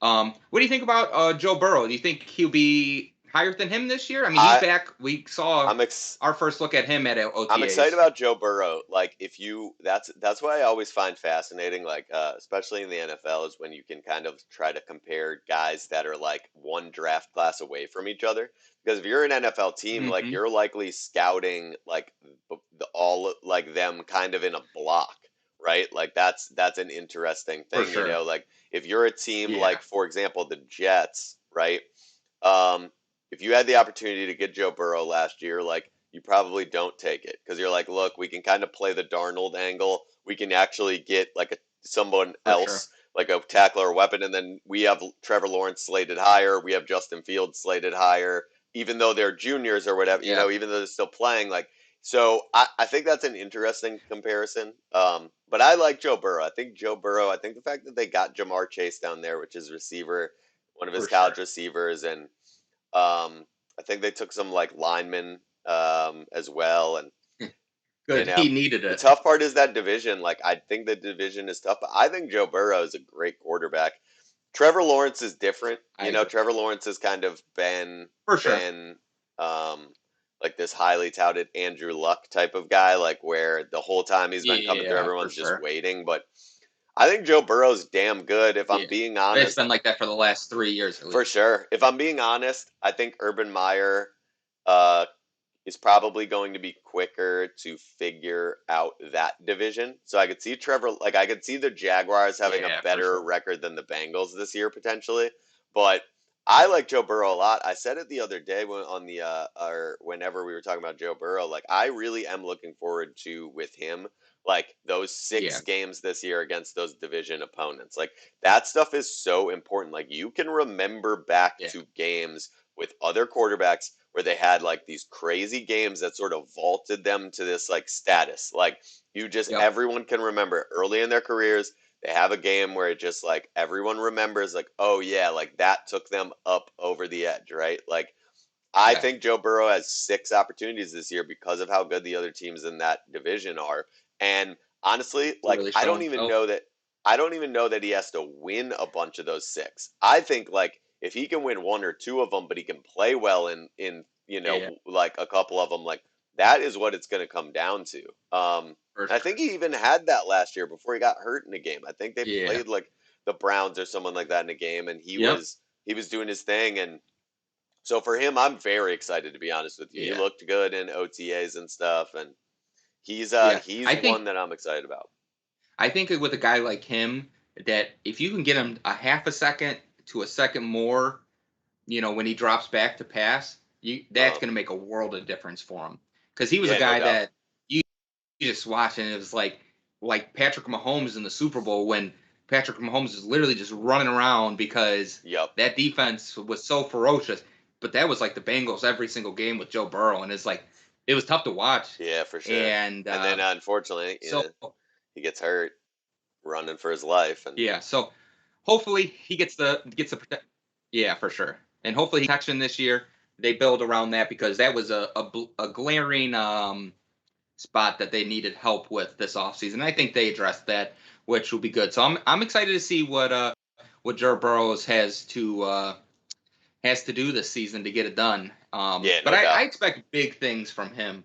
What do you think about Joe Burrow? Do you think he'll be higher than him this year? I mean, he's I back. We saw I'm ex our first look at him at I'm excited OTAs. about Joe Burrow. Like if you that's what I always find fascinating, like especially in the NFL, is when you can kind of try to compare guys that are like one draft class away from each other. Because if you're an NFL team, like Hmm. you're likely scouting like all like them kind of in a block, right? Like that's an interesting For thing, you sure. know, like if you're a team Yeah. like for example the Jets, right? Um, if you had the opportunity to get Joe Burrow last year, like you probably don't take it because you're like, look, we can kind of play the Darnold angle. We can actually get like someone For sure. else, like a tackler or weapon, and then we have Trevor Lawrence slated higher. We have Justin Fields slated higher, even though they're juniors or whatever, you Yeah. know, even though they're still playing. Like, so I think that's an interesting comparison. But I like Joe Burrow. I think the fact that they got Jamar Chase down there, which is receiver, one of his For college sure. receivers, and I think they took some like linemen as well, and you Good. know He needed the it. tough part is that division. Like I think the division is tough, but I think Joe Burrow is a great quarterback. Trevor Lawrence is different. I You know, agree. Trevor Lawrence has kind of been For sure. been um, like this highly touted Andrew Luck type of guy, like where the whole time he's been coming through, Yeah. For everyone's just sure. waiting. But I think Joe Burrow's damn good. If I'm Yeah. being It's honest, been like that for the last 3 years at for least. sure. If I'm being honest, I think Urban Meyer uh, is probably going to be quicker to figure out that division. So I could see Trevor, like I could see the Jaguars having a Yeah. For better sure. record than the Bengals this year potentially. But I like Joe Burrow a lot. I said it the other day when on the or whenever we were talking about Joe Burrow. Like I really am looking forward to with him like those six Yeah. games this year against those division opponents. Like that stuff is so important. Like you can remember back Yeah. to games with other quarterbacks where they had like these crazy games that sort of vaulted them to this like status. Like you just Yep. everyone can remember early in their careers they have a game where it just like everyone remembers like oh yeah like that took them up over the edge, right? Like I Yeah. think Joe Burrow has six opportunities this year because of how good the other teams in that division are. And honestly, To like really show himself. I don't even know that he has to win a bunch of those six. I think like if he can win one or two of them, but he can play well in you Yeah. know Yeah. like a couple of them, like that is what it's going to come down to. For And I think sure. he even had that last year before he got hurt in a game. I think they Yeah. played like the Browns or someone like that in a game, and Yep. he was doing his thing, and so for him, I'm very excited to be honest with you. He Yeah. looked good in OTAs and stuff, and Yeah. he's one that I'm excited about. I think with a guy like him, that if you can get him a half a second to a second more, when he drops back to pass, that's Um, going to make a world of difference for him. Because he was a yeah, no guy doubt. that you just watch and it was like Patrick Mahomes in the Super Bowl when Patrick Mahomes is literally just running around because Yep. that defense was so ferocious. But that was like the Bengals every single game with Joe Burrow, and it's like it was tough to watch. Yeah, for sure. And And then unfortunately, you so know, he gets hurt running for his life, and yeah, so hopefully he gets the yeah, for sure, and hopefully he protection this year. They build around that because that was a glaring spot that they needed help with this offseason. I think they addressed that, which will be good. So I'm excited to see what Joe Burrows has to do this season to get it done. yeah, But no I doubt. expect big things from him.